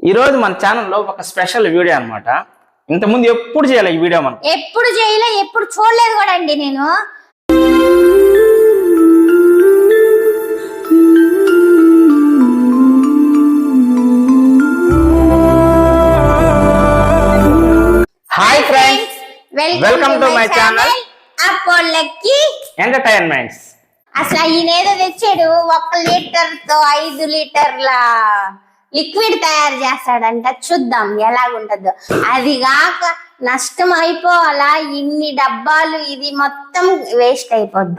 ఈ రోజు మన ఛానల్లో ఒక స్పెషల్ వీడియో అన్నమాట. ఇంతకుముందు ఎప్పుడు చేయాలి ఈ వీడియో మనం? ఎప్పుడు చేయలే, ఎప్పుడు చూడలేదు కూడా అండి నేను. Hi friends, welcome to my channel అపోలకి ఎంటర్టైన్మెంట్స్. అసలు ఈయనేదో తెచ్చాడు, 1 లీటర్తో 5 లీటర్ల లిక్విడ్ తయారు చేస్తాడంట. చూద్దాం ఎలాగుంటుందో. అది కాక నష్టం అయిపోవాలా, ఇన్ని డబ్బాలు, ఇది మొత్తం వేస్ట్ అయిపోద్ది.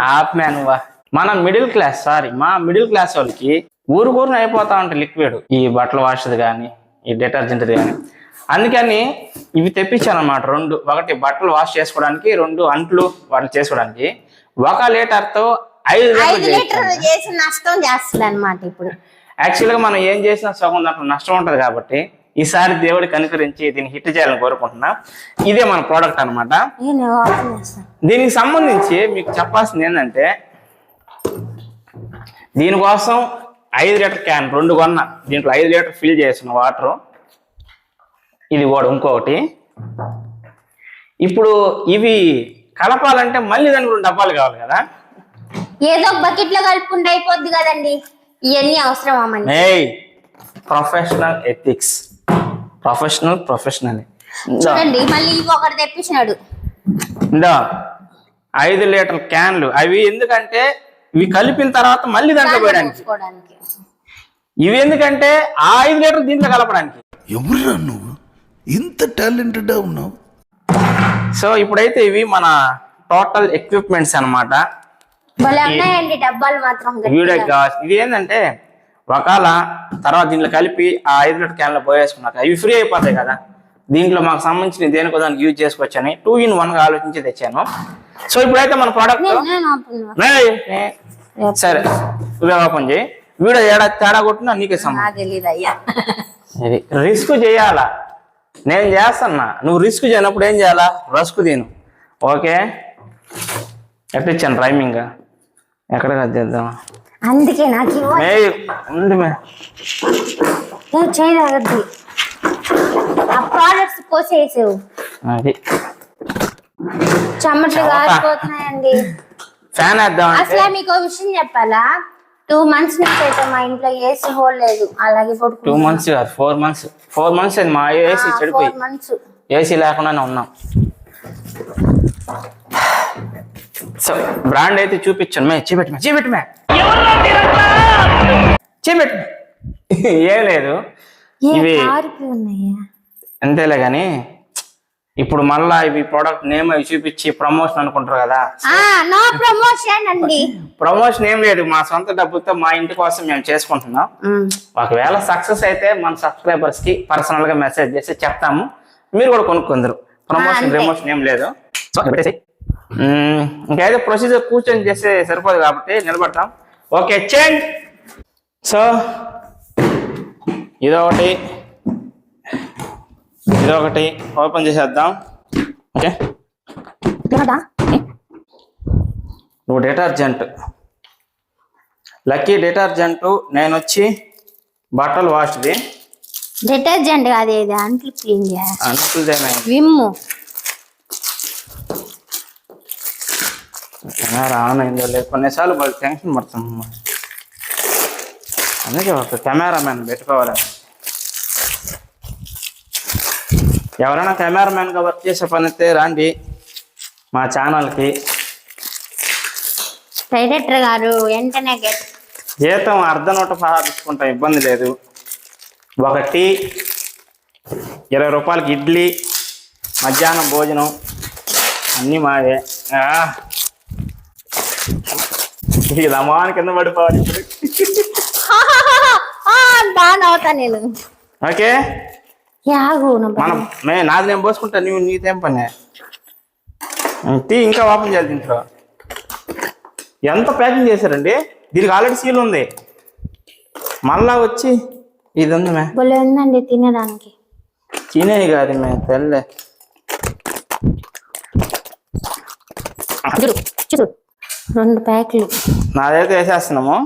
మన మిడిల్ క్లాస్ మా మిడిల్ క్లాస్ వాళ్ళకి ఊరుకూరున అయిపోతా ఉంటాయి లిక్విడ్, ఈ బట్టలు వాష్ది కానీ ఈ డిటర్జెంట్ కానీ. అందుకని ఇవి తెప్పించాను అన్నమాట. 2, ఒకటి బట్టలు వాష్ చేసుకోవడానికి, 2 అంట్లు వాటిని చేసుకోవడానికి. 1 లీటర్తో 5 లీటర్లు చేసి నష్టం చేస్తుంది అనమాట. ఇప్పుడు యాక్చువల్గా మనం ఏం చేసినా సగం దాంట్లో నష్టం ఉంటుంది కాబట్టి ఈసారి దేవుడి కనుకరించి దీన్ని హిట్ చేయాలని కోరుకుంటున్నా. ఇదే మన ప్రోడక్ట్ అనమాట. దీనికి సంబంధించి మీకు చెప్పాల్సింది ఏంటంటే, దీనికోసం 5 లీటర్ క్యాన్ 2 కొన్నా. దీంట్లో 5 లీటర్ ఫిల్ చేసిన వాటర్. ఇది కూడా ఇంకొకటి. ఇప్పుడు ఇవి కలపాలంటే మళ్ళీ దానికి 2 డబ్బాలు కావాలి కదా. ఏదో బకెట్ లో కలుపుకుంటే అయిపోద్ది కదండి. ఇవన్నీ అవసరమా? ప్రొఫెషనల్ ఎథిక్స్, ప్రొఫెషనల్ చూడండి. మళ్ళీ ఇంకొకటి తెప్పించినాడు. 5 లీటర్ క్యాన్లు. అవి ఎందుకంటే ఇవి కలిపిన తర్వాత మళ్ళీ దాంట్లో పోయడానికి. ఇవి ఎందుకంటే ఆ 5 లీటర్ దీంట్లో కలపడానికి. ఎవరురా నువ్వు, ఇంత టాలెంటెడ్ ఉన్నావు? సో ఇప్పుడైతే ఇవి మన టోటల్ ఎక్విప్మెంట్స్ అన్నమాట. డబ్బాలు మాత్రం ఇది ఏంటంటే ఒకవేళ తర్వాత దీంట్లో కలిపి ఆ 5 లీటర్ క్యాన్లో పోయేసుకున్నాక ఇవి ఫ్రీ అయిపోతాయి కదా. దీంట్లో మాకు సంబంధించిన దేనికో దానికి యూజ్ చేసుకోవచ్చని 2 in 1 గా ఆలోచించి తెచ్చాను. సో ఇప్పుడైతే మన ప్రోడక్ట్ సరే నువ్వే ఓపెన్ చేయి. వీడియో తేడా కొట్టినా నీకే సంబంధం. రిస్క్ చేయాలా, నేను చేస్తున్నా. నువ్వు రిస్క్ చేయనప్పుడు ఏం చేయాలా? రస్క్ తిను. ఓకే, ఎట్టిచ్చాను రైమింగ్ ఎక్కడ చేద్దామా? అందుకే నాకు ఉంది చేయగలదు. ఆ ప్రోడక్ట్స్ కోసేసావు, అది చెమటలు కారిపోతున్నాయండి. ఫ్యాన్ వేద్దాం. అసలు మీకు విషయం చెప్పాలా, 2 months నుంచి అయితే మా ఇంట్లో ఏసీ హోల్ లేదు. అలాగే 2 months కాదు, 4 months అయింది మా ఏసీ చెడిపోయి. 4 months ఏసీ లేకుండానే ఉన్నాం. సో బ్రాండ్ అయితే చూపించాను. చూపెట్టు ఏం లేదు, ఇవి అంతేలే. కానీ ఇప్పుడు మళ్ళా ఇవి ప్రోడక్ట్ నేమ్ అవి చూపించి ప్రమోషన్ అనుకుంటారు కదా. ప్రమోషన్ ఏం లేదు, మా సొంత డబ్బులతో మా ఇంటి కోసం మేము చేసుకుంటున్నాం. ఒకవేళ సక్సెస్ అయితే మన సబ్స్క్రైబర్స్ కి పర్సనల్ గా మెసేజ్ చేసి చెప్తాము, మీరు కూడా కొనుక్కుందరు. ప్రమోషన్ ఏం లేదు. ఇంకైతే ప్రొసీజర్ కూర్చొని చేస్తే సరిపోదు కాబట్టి నిలబడతాం. Okay, change. సో ఇదొకటి ఓపెన్ చేసేద్దాం. ఓకే, నువ్వు డిటర్జెంట్, లక్కీ డిటర్జెంట్. నేను వచ్చి బట్టలు వాష్ది. డిటర్జెంట్ కాదు, ఇది అంట్లు క్లీన్ చేయాలి. విమ్ రానైందో లేదు, కొన్నిసార్లు వాళ్ళు టెన్షన్ పడతాం. అందుకే ఒక కెమెరామెన్ పెట్టుకోవాలని. ఎవరైనా కెమెరామెన్గా వర్క్ చేసే పని అయితే రండి మా ఛానల్కి. డైరెక్టర్ గారు వెంటనే జీతం అర్ధనూట తీసుకుంటాం, ఇబ్బంది లేదు. ఒక టీ, 20 రూపాయలకి ఇడ్లీ, మధ్యాహ్నం భోజనం అన్నీ మావే. ఇది రమాన్ కింద పడిపోవాలి ఇప్పుడు. నేను ఓకే, నాది నేను పోసుకుంటా, నీదేం పని. టీ ఇంకా ఓపెన్ చేయాలి. దీంట్లో ఎంత ప్యాకింగ్ చేశారండి. దీనికి ఆల్రెడీ సీల్ ఉంది. మళ్ళా వచ్చి ఇది ఉందండి తినడానికి. తినే కాదు తెల్లే. 2 ప్యాక్లు నాదైతే వేసేస్తున్నాము.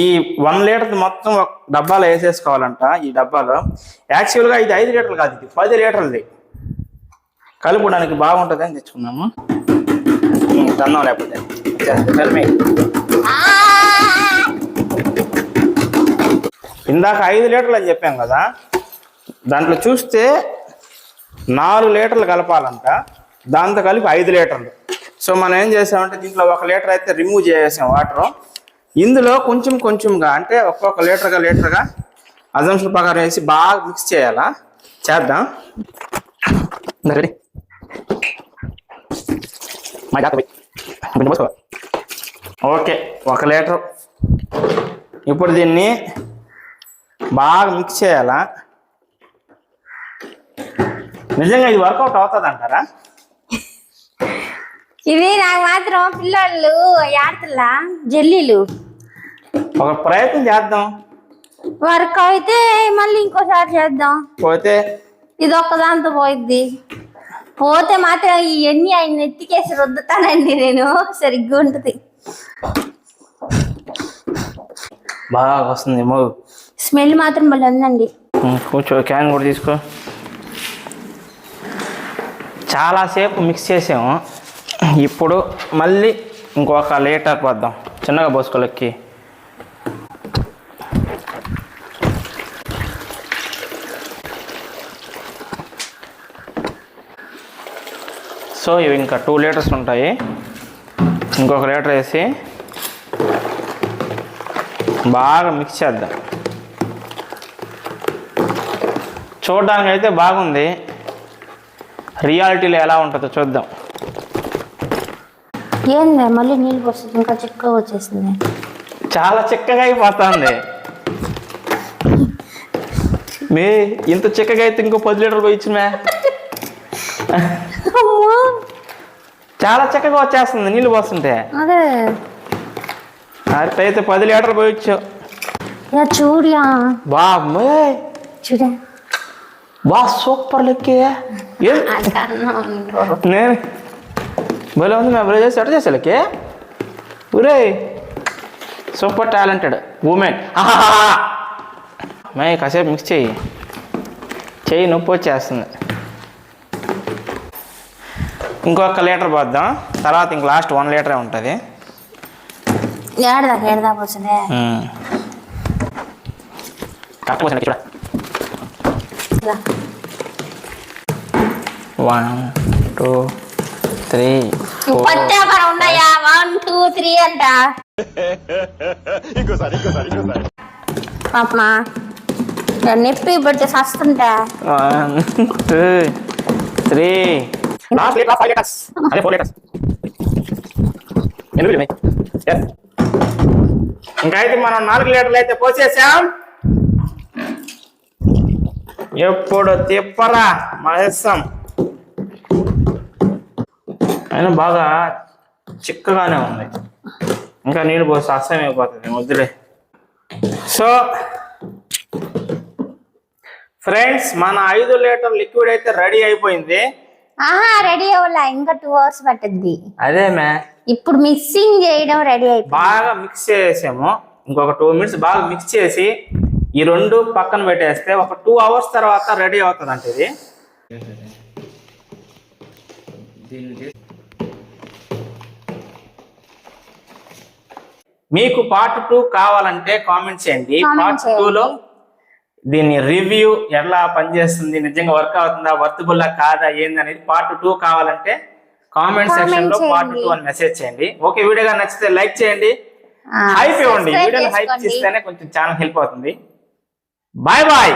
ఈ 1 లీటర్ మొత్తం ఒక డబ్బాలో వేసేసుకోవాలంట. ఈ డబ్బాలో యాక్చువల్గా ఇది 5 లీటర్లు కాదు, ఇది 10 లీటర్లది. కలుపుకోవడానికి బాగుంటుంది అని తెచ్చుకున్నాము. తన్నాం లేకపోతే ఇందాక 5 లీటర్లు అని చెప్పాం కదా, దాంట్లో చూస్తే 4 లీటర్లు కలపాలంట. దాంతో కలిపి 5 లీటర్లు. సో మనం ఏం చేసామంటే దీంట్లో 1 లీటర్ అయితే రిమూవ్ చేసాం వాటర్. ఇందులో కొంచెం కొంచెంగా అంటే ఒక్కొక్క లీటర్గా అజంప్షన్ ప్రకారం వేసి బాగా మిక్స్ చేయాలా. చేద్దాం. Ready okay, 1 litre. ఇప్పుడు దీన్ని బాగా మిక్స్ చేయాలా. నిజంగా ఇది వర్కౌట్ అవుతుంది అంటారా? ఇది నాకు మాత్రం పిల్లలు ఆడతలా జల్లీలు ఒక ప్రయత్నం చేద్దాం. వర్క్ అయితే మళ్ళీ ఇంకోసారి చేద్దాం. పోతే ఇది ఒక్కదాంతో పోయిద్ది. పోతే మాత్రం ఇవన్నీ ఆయన ఎత్తికేసి రుద్దుతానండి నేను. సరిగ్గా ఉంటుంది. బాగా వస్తుంది. స్మెల్ మాత్రం మళ్ళీ ఉందండి. కూర్చో, క్యాన్ కూడా తీసుకో. చాలాసేపు మిక్స్ చేసాము. ఇప్పుడు మళ్ళీ ఇంకొక లీటర్ పోద్దాం. చిన్నగా పోసుకోలెక్కి. సో ఇవి ఇంకా 2 లీటర్స్ ఉంటాయి. ఇంకొక లీటర్ వేసి బాగా మిక్స్ చేద్దాం. చూడడానికి అయితే బాగుంది, రియాలిటీలో ఎలా ఉంటుందో చూద్దాం. ఏంది మళ్ళీ నీళ్ళు పోస్తుంది, ఇంకా చిక్కగా వచ్చేసింది. చాలా చిక్కగా అయిపోతుంది. మీ ఇంత చిక్కగా అయితే ఇంకో 10 లీటర్లు పోయించుమే. చాలా చిక్కగా వచ్చేస్తుంది నీళ్ళు పోస్తుంటే. అదే అయితే 10 లీటర్లు పోయొచ్చు. చూడియా బామ్మే, చూడ బా సూపర్ లెక్కే. నేను భలే ఉంది. మేము భలే చేసి ఎట్ట చేసా లెక్కే. ఊరే సూపర్ టాలెంటెడ్ ఉమెన్. మే కాసేపు మిక్స్ చెయ్యి నొప్పి వచ్చేస్తుంది. ఇంకొక లీటర్ పోద్దాం. తర్వాత ఇంక లాస్ట్ 1 లీటరే ఉంటుంది. ఏడదా పోతుంది. కరెక్ట్ పోసింది చూడ. 1 2 3 4 ఉన్నాయా? 1 2 3 అంట. పాపమా నొప్పి పడితే సస్తుంటా. 1 2 3 లాస్ట్ లీటర్ 5 లీటర్స్. అదే 4 లీటర్స్. ఇంకా అయితే మనం 4 లీటర్లు అయితే పోసేసాం. ఎప్పుడు తిప్పరా మహేశం. అయినా బాగా చిక్కగానే ఉంది. ఇంకా నీళ్ళు పోస్తే అసహ్యం అయిపోతుంది, వద్దులే. సో ఫ్రెండ్స్, మన 5 లీటర్ లిక్విడ్ అయితే రెడీ అయిపోయింది. రెడీ అవ్వాల, ఇంకా 2 hours పట్టుద్ది. అదే మే, ఇప్పుడు మిక్సింగ్ చేయడం రెడీ అయిపోయింది. బాగా మిక్స్ చేసాము. ఇంకొక 2 minutes బాగా మిక్స్ చేసి ఈ 2 పక్కన పెట్టేస్తే ఒక 2 hours తర్వాత రెడీ అవుతుంది. అంటే ఇది మీకు పార్ట్ 2 కావాలంటే కామెంట్ చేయండి. పార్ట్ 2లో దీని రివ్యూ ఎలా పనిచేస్తుంది, నిజంగా వర్క్ అవుతుందా, వర్తబుల్లా కాదా, ఏంది అనేది పార్ట్ 2 కావాలంటే కామెంట్ సెక్షన్ లో పార్ట్ 2 అని మెసేజ్ చేయండి. ఓకే, వీడియోగా నచ్చితే లైక్ చేయండి, హైప్ ఇవ్వండి. వీడియోని హైప్ చేస్తేనే కొంచెం ఛానల్ హెల్ప్ అవుతుంది. Bye bye.